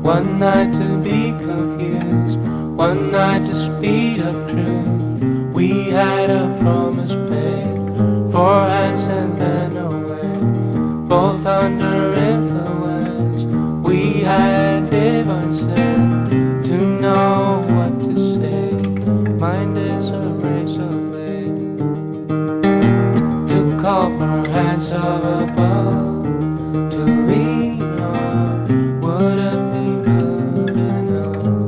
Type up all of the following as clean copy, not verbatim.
One night to be confused, one night to speed up truth. We had a promise made, 4 hands and then away, both under influence. We had divine sense to know what to say. Mind is a razor blade to call for hands of above, to lean on. Would it be good enough for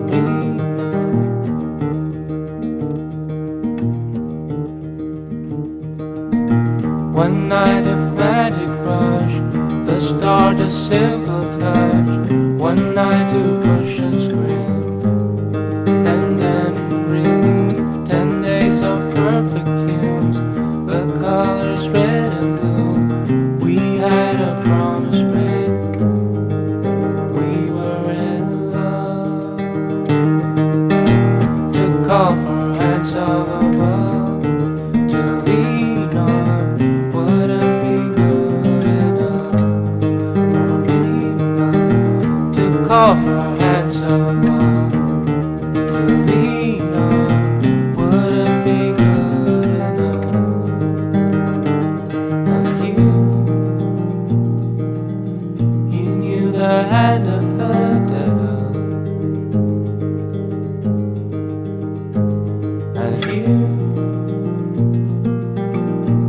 me now? One night of magic rush, the start a simple touch. One night to push and scream, and then relief. 10 days of perfect tunes, the colors red and blue. We had a promise made, we were in love. To call for hands of above, to lean on. Would it be good enough for me now? To call for hands of above, to lean on. Would it be good enough? And you knew the hand of the devil, and you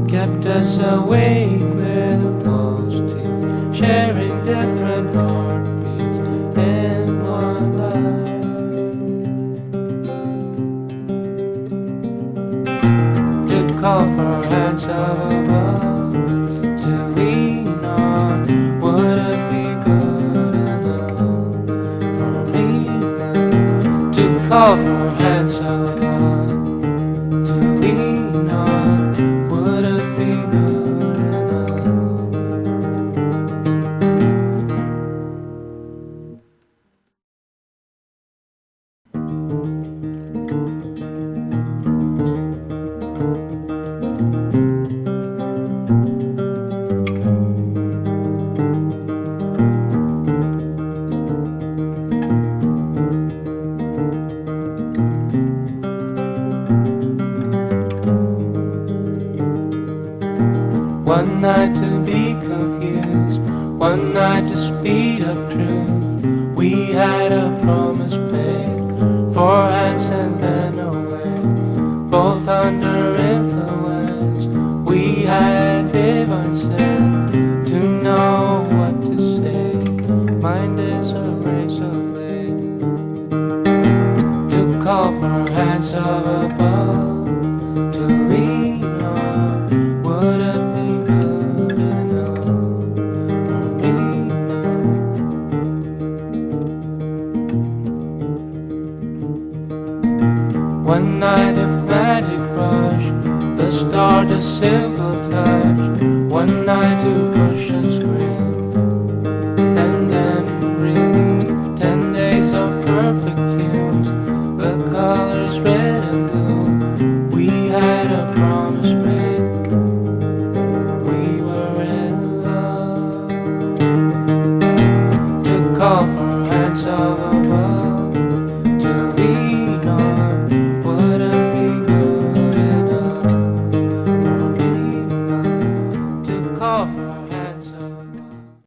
kept us awake with false teeth, sharing different heartbeats in one life. To call for hands of above, to lean on. Would it be good enough for me now? To call for hands of above, to lean on. Would it be good enough? One night to be confused, one night to speed up truth. We had a promise made, 4 hands and then away, both under influence. We had divine sense to know what to say. Mind is a razor blade to call for hands of above, to lean on. Would it be good enough for me now? One night of magic rush, the start a simple touch. One night to push and scream, and then relief. 10 days of perfect tunes, the colors red and blue. We had a promise made, we were in love. To call for hands of above,